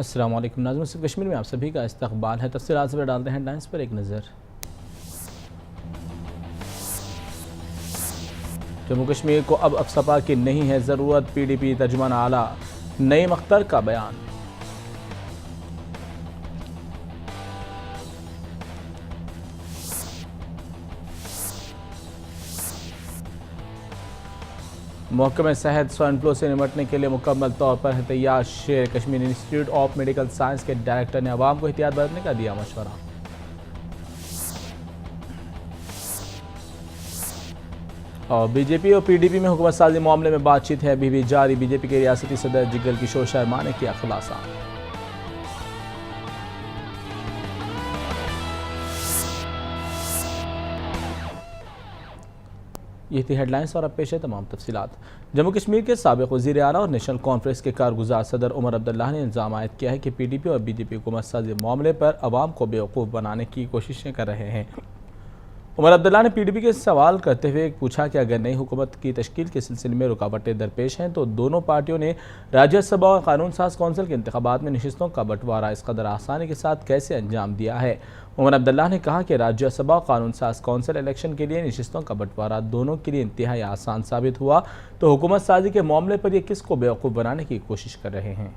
अस्सलाम वालेकुम नाज़रीन, सिर्फ कश्मीर में आप सभी का इस्तकबाल है। तफसीलात से डालते हैं हेडलाइंस पर एक नज़र। जम्मू कश्मीर को अब सपा की नहीं है ज़रूरत, PDP तर्जुमान आला नईम अख्तर का बयान। महकमे सेहत स्वाइन फ्लू से निपटने के लिए मुकम्मल तौर पर है तैयार। शेर Kashmir institute of medical science के डायरेक्टर ने अवाम को एहतियात बरतने का दिया मशवरा। और बीजेपी और PDP में हुकूमत साजी मामले में बातचीत है अभी भी जारी। बीजेपी के रियासती सदर जिगर किशोर शर्मा ने किया खुलासा। ये थी हेडलाइंस और अब पेश है तमाम तफसीलात। जम्मू कश्मीर के साबिक़ वज़ीर आला और नेशनल कॉन्फ्रेंस के कारगुजार सदर उमर अब्दुल्ला ने इल्ज़ाम आयद किया है कि PDP और BJP हुकूमत साजी मामले पर अवाम को बेवकूफ़ बनाने की कोशिशें कर रहे हैं। उमर अब्दुल्ला ने PDP के सवाल करते हुए पूछा कि अगर नई हुकूमत की तश्कील के सिलसिले में रुकावटें दरपेश हैं तो दोनों पार्टियों ने राज्यसभा और कानून साज कौंसिल के इंतखाबात में नशिस्तों का बंटवारा इस कदर आसानी के साथ कैसे अंजाम दिया है। उमर अब्दुल्ला ने कहा कि राज्यसभा और कानून साज कौंसिल इलेक्शन के लिए नशिस्तों का बंटवारा दोनों के लिए इंतहाई आसान साबित हुआ, तो हुकूमत साजी के मामले पर ये किसको बेवकूफ़ बनाने की कोशिश कर रहे हैं।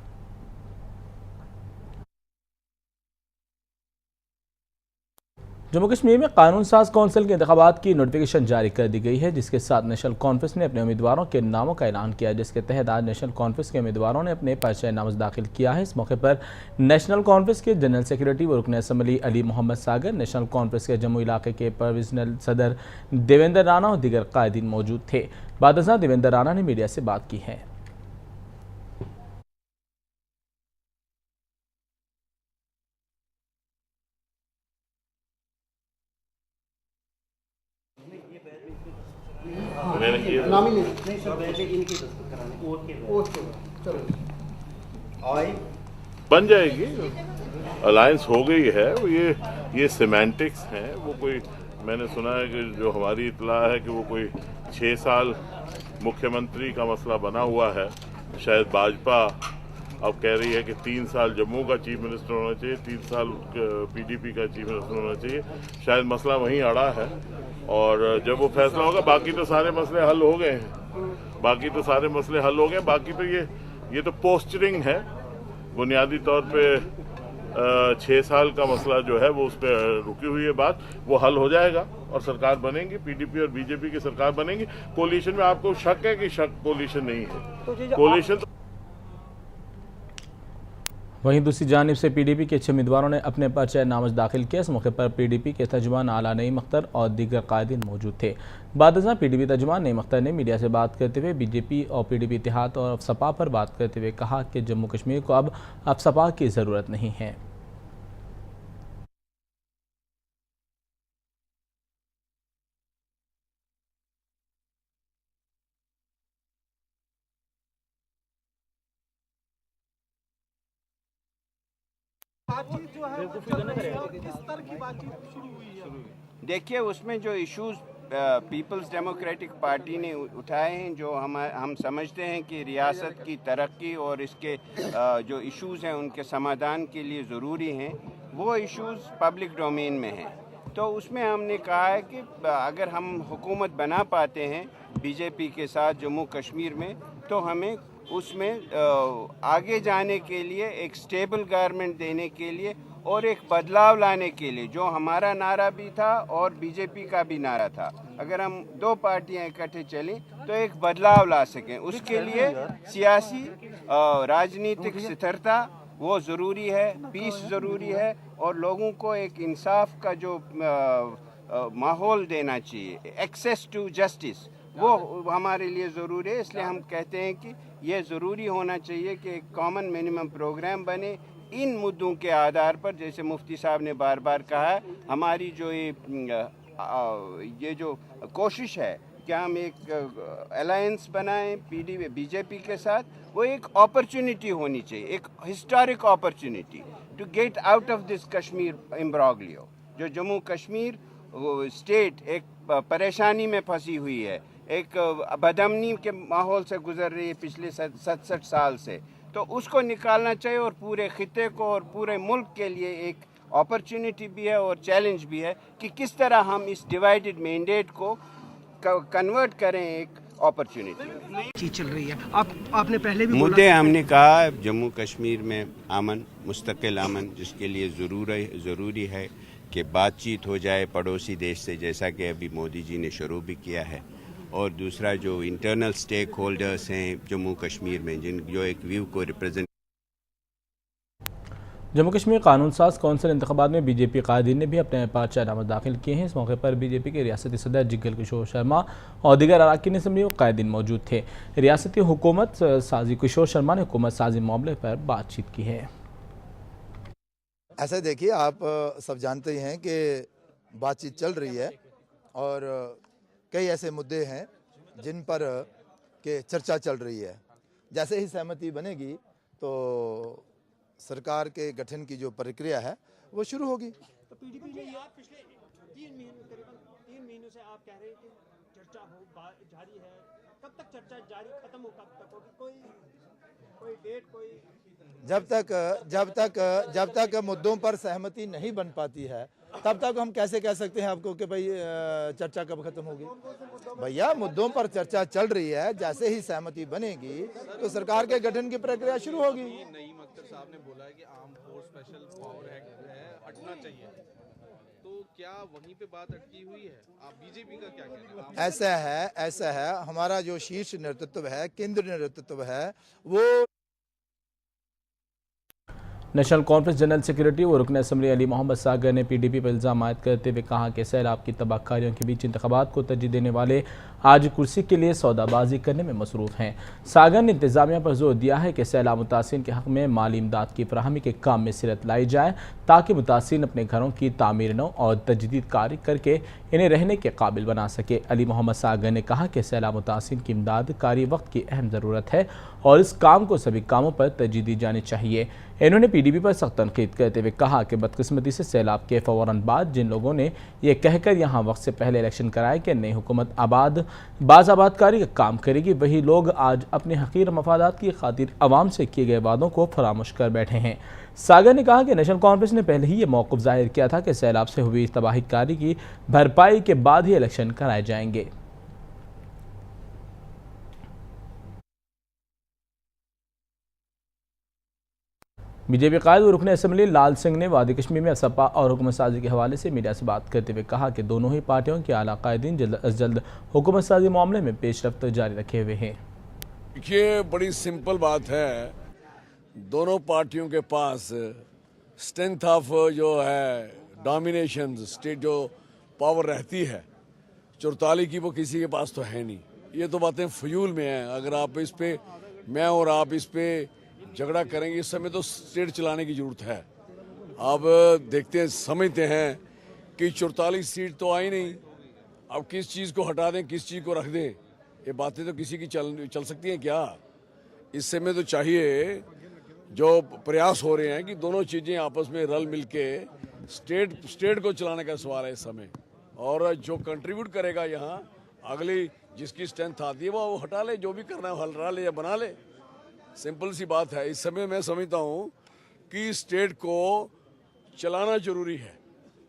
जम्मू कश्मीर में कानून साज कौंसिल के इंतखाबात की नोटिफिकेशन जारी कर दी गई है, जिसके साथ नेशनल कॉन्फ्रेंस ने अपने उम्मीदवारों के नामों का ऐलान किया है, जिसके तहत आज नेशनल कॉन्फ्रेंस के उम्मीदवारों ने अपने पर्चे नामज़द दाखिल किया है। इस मौके पर नेशनल कॉन्फ्रेंस के जनरल सेक्रेटरी व रुकन assembly Ali Mohammad Sagar, national conference के जम्मू इलाके के प्रोविजनल सदर देवेंद्र राणा और दीगर कायदीन मौजूद थे। बाद देवेंद्र राणा ने मीडिया से बात की है। बन जाएगी, अलायंस हो गई है। ये सिमेंटिक्स हैं। वो कोई, मैंने सुना है कि जो हमारी इतला है कि वो कोई 6 साल मुख्यमंत्री का मसला बना हुआ है। शायद भाजपा अब कह रही है कि 3 साल जम्मू का चीफ मिनिस्टर होना चाहिए, 3 साल PDP का चीफ मिनिस्टर होना चाहिए। शायद मसला वहीं अड़ा है और जब वो फैसला होगा, बाकी तो सारे मसले हल हो गए हैं। बाकी तो ये तो पोस्चरिंग है। बुनियादी तौर पे 6 साल का मसला जो है वो उस पर रुकी हुई है बात, वो हल हो जाएगा और सरकार बनेगी। PDP और BJP की सरकार बनेगी। कोलिशन में आपको शक है कि कोलिशन नहीं है, कोलिशन तो। वहीं दूसरी जानिब से PDP के 6 उम्मीदवारों ने अपने पर्चे नामज़द दाखिल किए। इस मौके पर PDP के तर्जुमान आला नईम अख्तर और दीगर कायदीन मौजूद थे। बाद PDP तर्जुमान नईम अख्तर ने मीडिया से बात करते हुए BJP और PDP इत्तेहाद और सपा पर बात करते हुए कहा कि जम्मू कश्मीर को अब सपा की ज़रूरत नहीं है। बातचीत जो है वो चल रही है और किस तरह की बातचीत शुरू हुई है? देखिए, उसमें जो इश्यूज पीपल्स डेमोक्रेटिक पार्टी ने उठाए हैं, जो हम समझते हैं कि रियासत की तरक्की और इसके जो इश्यूज हैं उनके समाधान के लिए ज़रूरी हैं, वो इश्यूज पब्लिक डोमेन में हैं। तो उसमें हमने कहा है कि अगर हम हुकूमत बना पाते हैं BJP के साथ जम्मू कश्मीर में, तो हमें उसमें आगे जाने के लिए, एक स्टेबल गवर्नमेंट देने के लिए और एक बदलाव लाने के लिए, जो हमारा नारा भी था और BJP का भी नारा था, अगर हम 2 पार्टियां इकट्ठे चलें तो एक बदलाव ला सकें। उसके लिए सियासी राजनीतिक स्थिरता वो ज़रूरी है, पीस ज़रूरी है और लोगों को एक इंसाफ का जो माहौल देना चाहिए, एक्सेस टू जस्टिस, वो हमारे लिए ज़रूरी है। इसलिए हम कहते हैं कि ये ज़रूरी होना चाहिए कि एक कॉमन मिनिमम प्रोग्राम बने इन मुद्दों के आधार पर। जैसे मुफ्ती साहब ने बार बार कहा है, हमारी जो ये जो कोशिश है कि हम एक अलायंस बनाएं PDP BJP के साथ, वो एक अपॉर्चुनिटी होनी चाहिए, एक historic opportunity to get out of this Kashmir imbroglio. जो जम्मू कश्मीर स्टेट एक परेशानी में फंसी हुई है, एक बदअमनी के माहौल से गुजर रही है पिछले 67 साल से, तो उसको निकालना चाहिए और पूरे खिते को और पूरे मुल्क के लिए एक अपॉर्चुनिटी भी है और चैलेंज भी है कि किस तरह हम इस डिवाइडेड मैंडेट को कन्वर्ट करें एक अपॉर्चुनिटी चीज चल रही है। आपने पहले भी मुद्दे हमने कहा जम्मू कश्मीर में अमन, मुस्तकिल अमन, जिसके लिए ज़रूरी है कि बातचीत हो जाए पड़ोसी देश से, जैसा कि अभी मोदी जी ने शुरू भी किया है। और दूसरा जो इंटरनल स्टेक होल्डर्स हैं जम्मू कश्मीर में, जो एक व्यू को रिप्रेजेंट। जम्मू कश्मीर कानून साज कौंसिल इंतखाबात में बीजेपी कायदीन ने भी अपने पर्चा नामत दाखिल किए हैं। इस मौके पर बीजेपी के रियासती सदर जिग्गल किशोर शर्मा और दीगर अरकान असम्बली और कायदीन मौजूद थे। रियासती हुकूमत साजी किशोर शर्मा ने हुकूमत साजी मामले पर बातचीत की है। ऐसा देखिए, आप सब जानते ही हैं कि बातचीत चल रही है और कई ऐसे मुद्दे हैं जिन पर के चर्चा चल रही है। जैसे ही सहमति बनेगी तो सरकार के गठन की जो प्रक्रिया है वो शुरू होगी। तो पीडीपी ने ये पिछले 3 महीनों से आप कह रहे हैं कि चर्चा जारी है, कब तक चर्चा जारी खत्म हो, कब तक होगी, कोई डेट, कोई जब तक मुद्दों पर सहमति नहीं बन पाती है तब तक हम कैसे कह सकते हैं आपको कि भाई चर्चा कब खत्म होगी। भैया, मुद्दों पर चर्चा चल रही है, जैसे ही सहमति बनेगी तो सरकार के गठन की प्रक्रिया शुरू होगी। नईम अख्तर साहब ने बोला है कि arm force special power act है, हटना चाहिए, तो क्या वहीं पे बात अटकी हुई है? आप बीजेपी का क्या कहना है? ऐसा है हमारा जो शीर्ष नेतृत्व है, केंद्रीय नेतृत्व है, वो नेशनल कॉन्फ्रेंस जनरल सेक्रेटरी और रुकन असम्बली अली मोहम्मद सागर ने पीडीपी पर इल्ज़ाम आयद करते हुए कहा कि सैलाब की तबाहकारियों के बीच इंतखाबात को तरजीह देने वाले आज कुर्सी के लिए सौदाबाजी करने में मसरूफ़ हैं। सागर ने इंतजामिया पर जोर दिया है कि सैलाब मुतासिरीन के हक़ में माली इमदाद की फराहमी के काम में सिरत लाई जाए ताकि मुतासिरीन अपने घरों की तामीर नौ और तजदीद कारी करके इन्हें रहने के काबिल बना सके। अली मोहम्मद सागर ने कहा कि सैलाब मुतासिरीन की इमदाद कारी वक्त की अहम ज़रूरत है और इस काम को सभी कामों पर तरजीह दी जानी चाहिए। इन्होंने पीडीपी पर सख्त तनकीद करते हुए कहा कि बदकिस्मती से सैलाब के फौरन बाद जिन लोगों ने यह कहकर यहाँ वक्त से पहले इलेक्शन कराए कि नई हुकूमत बाज़ाबादकारी का काम करेगी, वही लोग आज अपने हकीर मफादात की खातिर अवाम से किए गए वादों को फरामोश कर बैठे हैं। सागर ने कहा कि नेशनल कॉन्फ्रेंस ने पहले ही ये मौक़िफ़ जाहिर किया था कि सैलाब से हुई तबाहीकारी की भरपाई के बाद ही इलेक्शन कराए जाएंगे। बीजेपी कायद और रुकन असम्बली लाल सिंह ने वादी कश्मीर में सपा और हुकूमत साजी के हवाले से मीडिया से बात करते हुए कहा कि दोनों ही पार्टियों के आला कायदीन जल्द अज जल्द हुकूमत साजी मामले में पेशरफ्त जारी रखे हुए हैं। देखिए, बड़ी सिंपल बात है, दोनों पार्टियों के पास स्ट्रेंथ ऑफ जो है डोमिनेशन स्टेट जो पावर रहती है 44 की, वो किसी के पास तो है नहीं। ये तो बातें फजूल में हैं। अगर आप इस पे, मैं और आप इस पे झगड़ा करेंगे, इस समय तो स्टेट चलाने की जरूरत है। आप देखते हैं, समझते हैं कि 44 सीट तो आई नहीं, अब किस चीज़ को हटा दें, किस चीज़ को रख दें, ये बातें तो किसी की चल सकती हैं क्या? इस समय तो चाहिए, जो प्रयास हो रहे हैं कि दोनों चीज़ें आपस में रल मिल के स्टेट को चलाने का सवाल है इस समय। और जो कंट्रीब्यूट करेगा यहाँ, अगली जिसकी स्ट्रेंथ आती है वो हटा ले, जो भी करना है हटा ले या बना ले, सिंपल सी बात है। इस समय मैं समझता हूँ कि स्टेट को चलाना जरूरी है।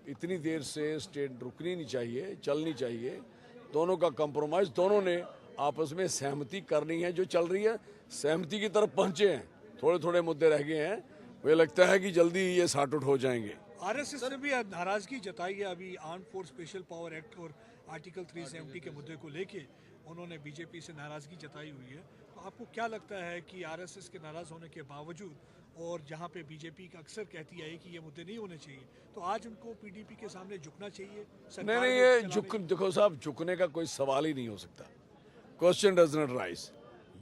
इतनी देर से स्टेट रुकनी नहीं चाहिए, चलनी चाहिए। दोनों का कंप्रोमाइज, दोनों ने आपस में सहमति करनी है। जो चल रही है सहमति की तरफ पहुंचे हैं, थोड़े थोड़े मुद्दे रह गए हैं, मुझे लगता है कि जल्दी ये सॉर्ट आउट हो जाएंगे। आरएसएस ने भी नाराजगी जताई है अभी arm force special power act और आर्टिकल 370 के मुद्दे को लेके उन्होंने बीजेपी से नाराजगी जताई हुई है। तो आपको क्या लगता है कि आरएसएस के नाराज होने के बावजूद और जहां पे बीजेपी का अक्सर कहती है कि ये मुद्दे नहीं होने चाहिए, तो आज उनको पीडीपी के सामने झुकना चाहिए? नहीं, ये देखो साहब, झुकने का कोई सवाल ही नहीं हो सकता। Question does not rise.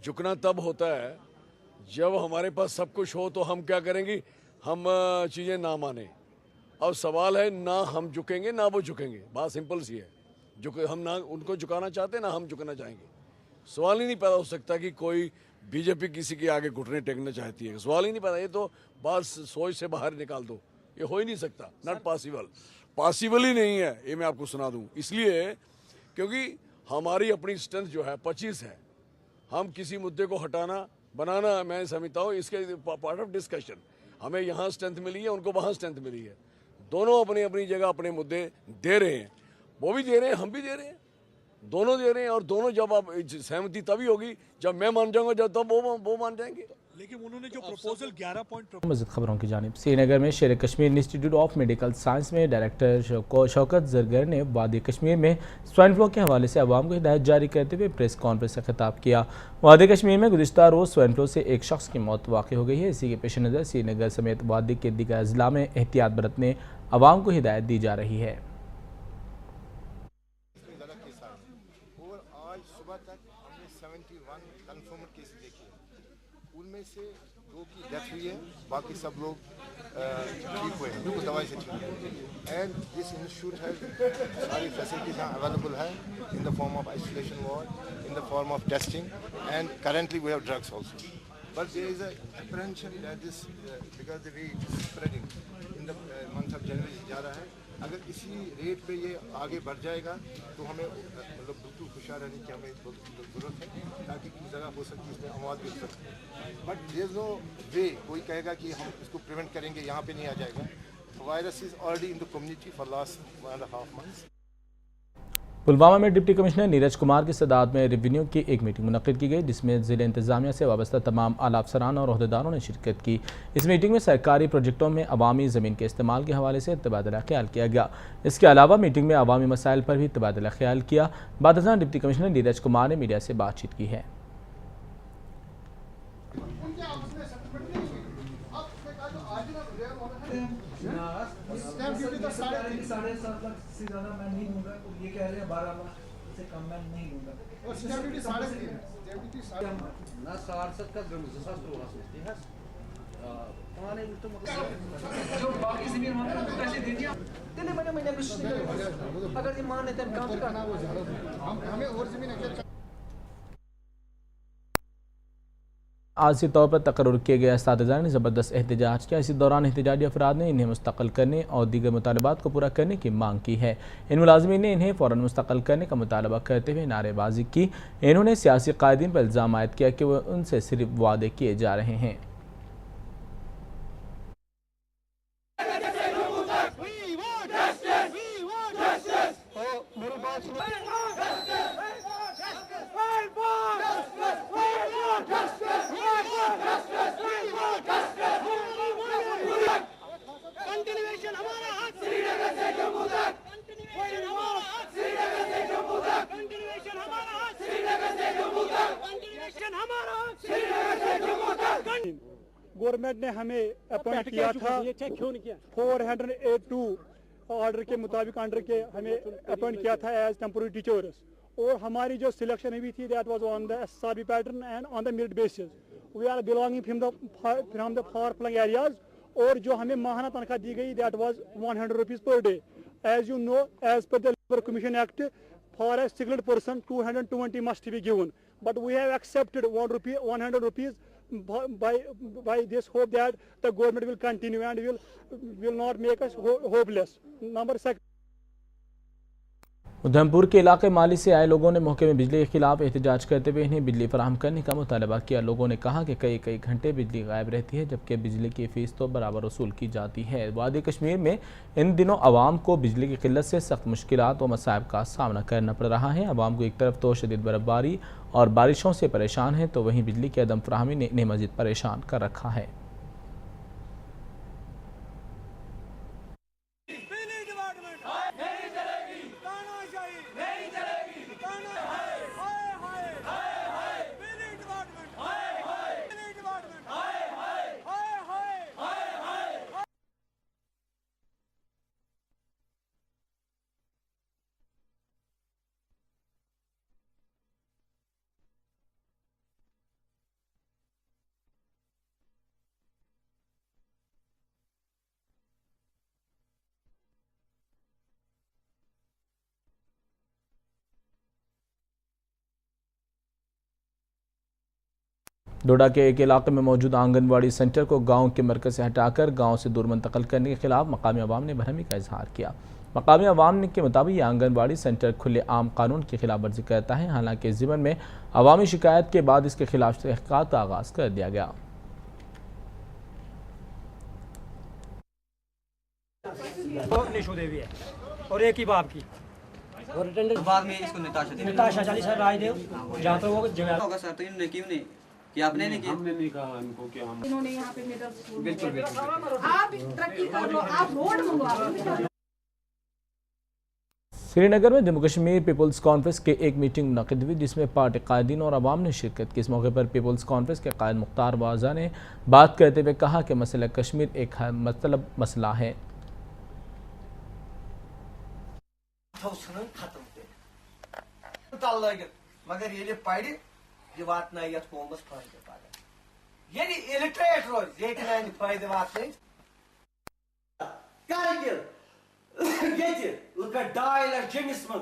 झुकना तब होता है जब हमारे पास सब कुछ हो, तो हम क्या करेंगे, हम चीज़ें ना माने। अब सवाल है, ना हम झुकेंगे ना वो झुकेंगे, बात सिंपल सी है। हम ना उनको झुकाना चाहते ना हम झुकना चाहेंगे। सवाल ही नहीं पैदा हो सकता कि कोई बीजेपी किसी के आगे घुटने टेकना चाहती है, सवाल ही नहीं पैदा। ये तो बात सोच से बाहर निकाल दो, ये हो ही नहीं सकता, नॉट पॉसिबल, पॉसिबल ही नहीं है। ये मैं आपको सुना दूं, इसलिए क्योंकि हमारी अपनी स्ट्रेंथ जो है 25 है। हम किसी मुद्दे को हटाना बनाना मैं समझता हूँ इसके पार्ट ऑफ डिस्कशन। हमें यहाँ स्ट्रेंथ मिली है, उनको वहाँ स्ट्रेंथ मिली है, दोनों अपनी अपनी जगह अपने मुद्दे दे रहे हैं, वो भी दे रहे हैं, हम भी दे रहे हैं, दोनों दे रहे हैं। और दोनों जब आप सहमति तभी होगी जब मैं मान जाऊंगा, जब तब वो मान जाएंगे। लेकिन उन्होंने जो प्रपोजल 11 पॉइंट मज़ीद खबरों की जानिब श्रीनगर में शेर Kashmir institute of medical science में डायरेक्टर शौकत जरगर ने वादी कश्मीर में स्वाइन फ्लू के हवाले से अवाम को हिदायत जारी करते हुए प्रेस कॉन्फ्रेंस से खिताब किया। वादी कश्मीर में गुज़िश्ता रोज़ स्वाइन फ्लू से एक शख्स की मौत वाक़ हो गई है। इसी के पेश नज़र श्रीनगर समेत वादी के दीगर अजला में एहतियात बरतने अवाम को हिदायत दी जा रही है। आज सुबह तक हमने 71 कन्फर्म्ड केस देखे, उनमें से 2 की डेथ हुई है, बाकी सब लोग ठीक हुए हैं, बिल्कुल दवाई से ठीक हुए। एंड दिस इंस्टीट्यूट है सारी फैसिलिटीज अवेलेबल है in the form of isolation ward, in the form of testing, and currently we have drugs also, but there is a apprehension that this because the way it is spreading in the month of January जा रहा है। अगर इसी rate पे ये आगे बढ़ जाएगा तो हमें मतलब बिल्कुल खुशहाल रहने की हमें ज़रूरत है, ताकि कुछ जगह हो सकती है इसमें अमवात भी हो सकती है। बट देयर इज नो वे कोई कहेगा कि हम इसको प्रिवेंट करेंगे, यहाँ पे नहीं आ जाएगा। Virus is already in the community for last 1.5 months। Pulwama में डिप्टी कमिश्नर नीरज कुमार की सदारत में रेवेन्यू की एक मीटिंग मुनक्किद की गई, जिसमें ज़िले इंतजामिया से वाबस्ता तमाम आला अफसरान और अहदेदारों ने शिरकत की। इस मीटिंग में सरकारी प्रोजेक्टों में अवामी ज़मीन के इस्तेमाल के हवाले से तबादला ख्याल किया गया। इसके अलावा मीटिंग में अवामी मसाइल पर भी तबादला ख्याल किया। बादशाह डिप्टी कमिश्नर नीरज कुमार ने मीडिया से बातचीत की है। आर्जी तौर पर तकर्रुर किए गए असातिज़ा ने ज़बरदस्त एहतजाज किया। इसी दौरान एहतजाजी अफराद ने इन्हें मुस्तक़ल करने और दीगर मुतालबात को पूरा करने की मांग की है। इन मुलाज़मीन ने इन्हें फ़ौरन मुस्तक़ल करने का मुतालबा करते हुए नारेबाजी की। इन्होंने सियासी कायदीन पर इल्ज़ाम आयद किया कि वह उनसे सिर्फ वादे किए जा रहे हैं। गवर्नमेंट ने हमें अपॉइंट किया था 482 ऑर्डर के मुताबिक अंडर के हमें अपॉइंट किया था एज टेम्पोररी टीचर्स, और हमारी जो सिलेक्शन हुई थी that was on the SRB pattern and on the merit basis. We are belonging from the far flung areas, और जो हमें माहाना तनख्वाह दी गई that was 100 rupees per day. As you know, as per the labour commission act, for a skilled person 220 must be given, but we have accepted 100 rupees by this hope that the government will continue and will not make us hopeless. Number second, Udhampur के इलाके माली से आए लोगों ने मौके में बिजली के खिलाफ एहतजाज करते हुए इन्हें बिजली फराहम करने का मुतालबा किया। लोगों ने कहा कि कई घंटे बिजली गायब रहती है, जबकि बिजली की फ़ीस तो बराबर वसूल की जाती है। वादी कश्मीर में इन दिनों आवाम को बिजली की किल्लत से सख्त मुश्किलात व मसाइब का सामना करना पड़ रहा है। आवाम को एक तरफ तो शदीद बर्फबारी और बारिशों से परेशान है, तो वहीं बिजली की अदम फराहमी ने इन्हें मज़ीद परेशान कर रखा है। डोडा के एक इलाके में मौजूद आंगनबाड़ी सेंटर को गांव के मरकज से हटाकर गांव से दूर मुंतकिल करने के खिलाफ मकामी अवाम ने बरहमी का इजहार किया। मकामी अवाम के मुताबिक यह आंगनबाड़ी सेंटर खुले आम कानून की खिलाफ वर्जी करता है। हालांकि इस ज़िम्मन में अवामी शिकायत के बाद इसके खिलाफ तहक़ीक़ात का आगाज़ कर दिया गया। और एक ही बाप की और बाद में इसको निताशा चाली सर राजदेव जहाँ पर वो जगह होगा सर, तो इन्होंने क्यों नहीं किया? आपने नहीं किया? हमने नहीं कहा इनको कि हम इन्होंने यहाँ पे मिडल स्कूल बिल्कुल आप तरक्की कर लो, आप रोड मंगवा। श्रीनगर में जम्मू कश्मीर पीपल्स कॉन्फ्रेंस की एक मीटिंग मुनक़िद हुई जिसमें पार्टी कायदीन और अवाम ने शिरकत की। इस मौके पर पीपल्स कॉन्फ्रेंस के कायद मुख्तार वाजा ने बात करते हुए कहा कि मसला कश्मीर एक मतलब मसला है। मगर ये पढ़ ये वात कौमस फायदे पगह ये इलिटरेट रोज ये फायदे वात ये 2 लाख जमिस मन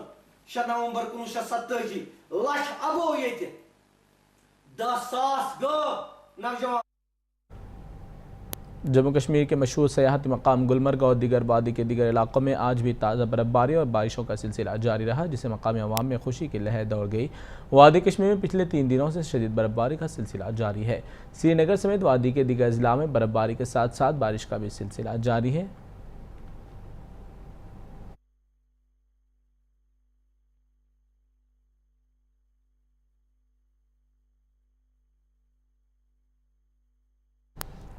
6 नवंबर 1987 लक्ष अबो ये 10,000 गो नौजवान। जम्मू कश्मीर के मशहूर सयाहती मकाम गुलमर्ग और दीगर वादी के दीगर इलाकों में आज भी ताज़ा बर्फबारी और बारिशों का सिलसिला जारी रहा, जिससे मकामी अवाम में खुशी की लहर दौड़ गई। वादी कश्मीर में पिछले 3 दिनों से शदीद बर्फबारी का सिलसिला जारी है। श्रीनगर समेत वादी के दीगर जिला में बर्फबारी के साथ साथ बारिश का भी सिलसिला जारी है।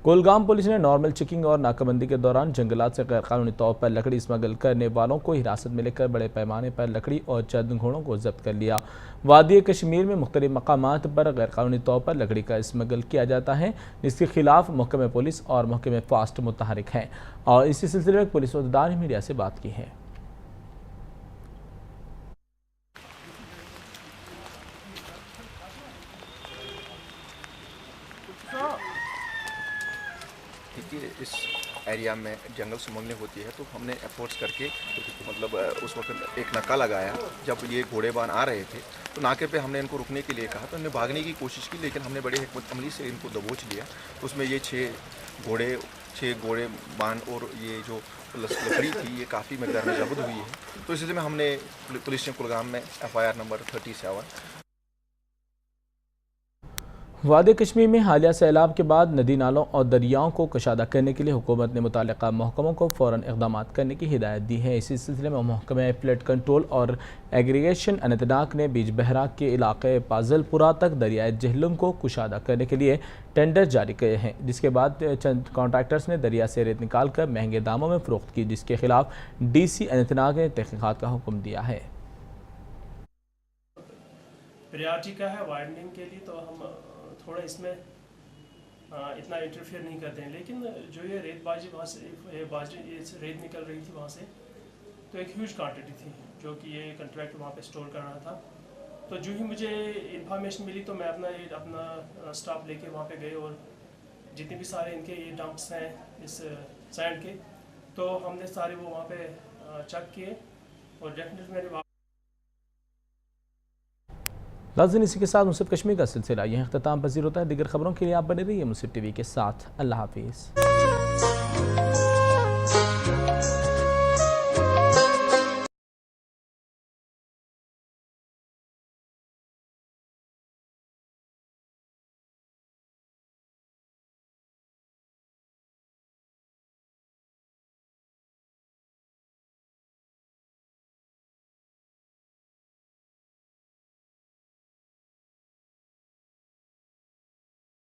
कुलगाम पुलिस ने नॉर्मल चेकिंग और नाकाबंदी के दौरान जंगलात से गैरकानूनी तौर पर लकड़ी स्मगल करने वालों को हिरासत में लेकर बड़े पैमाने पर लकड़ी और चंद घोड़ों को जब्त कर लिया। वादी कश्मीर में मुख्तलिफ मकामात पर गैरकानूनी तौर पर लकड़ी का स्मगल किया जाता है, जिसके खिलाफ महकमे पुलिस और महकमे फास्ट मुतहरिक हैं और इसी सिलसिले में पुलिस अहदेदार ने मीडिया से बात की है। देखिए, इस एरिया में जंगल स्मगलिंग होती है तो हमने एफर्ट्स करके मतलब उस वक्त एक नाका लगाया। जब ये घोड़ेबान आ रहे थे तो नाके पे हमने इनको रुकने के लिए कहा तो इन्हें भागने की कोशिश की, लेकिन हमने बड़े हिकमत अमली से इनको दबोच लिया। तो उसमें ये 6 घोड़े बान और ये जो लकड़ी थी ये काफ़ी मकदार में जब्त हुई है। तो इस सिलसिले में हमने पुलिस ने कुलगाम में FIR नंबर 37। वादी कश्मीर में हालिया सैलाब के बाद नदी नालों और दरियाओं को कशादा करने के लिए हुकूमत ने मुताल्लिक़ा महकमों को फ़ौरन इक़दाम करने की हिदायत दी है। इसी सिलसिले में महकमा फ्लड कंट्रोल और एग्रीगेशन अनंतनाग ने बीज बहरा के इलाके पाजलपुरा तक दरियाए जहलम को कुशादा करने के लिए टेंडर जारी किए हैं, जिसके बाद चंद कॉन्ट्रैक्टर्स ने दरिया से रेत निकाल कर महंगे दामों में फ़रोख्त की, जिसके खिलाफ DC अनंतनाग ने तहक़ीक़ात का हुक्म दिया है। प्रायोरिटी का है वाइडनिंग के लिए, तो हम थोड़ा इसमें इतना इंटरफेयर नहीं करते हैं, लेकिन जो ये रेतबाजी वहाँ से ये रेत निकल रही थी वहाँ से, तो एक ह्यूज क्वांटिटी थी जो कि ये कंट्रैक्ट वहाँ पे स्टोर कर रहा था। तो जो ही मुझे इन्फॉर्मेशन मिली तो मैं अपना स्टाफ लेके वहाँ पे गए और जितने भी सारे इनके ये डंप्स हैं इस सैंड के, तो हमने सारे वो वहाँ पे चेक किए और डेफिनेटली मैंने नाज़रीन, इसी के साथ मुंसिफ कश्मीर का सिलसिला यह अख्ताम पजीर होता है। दीगर खबरों के लिए आप बने रहिए मुंसिफ TV के साथ। अल्लाह हाफिज़।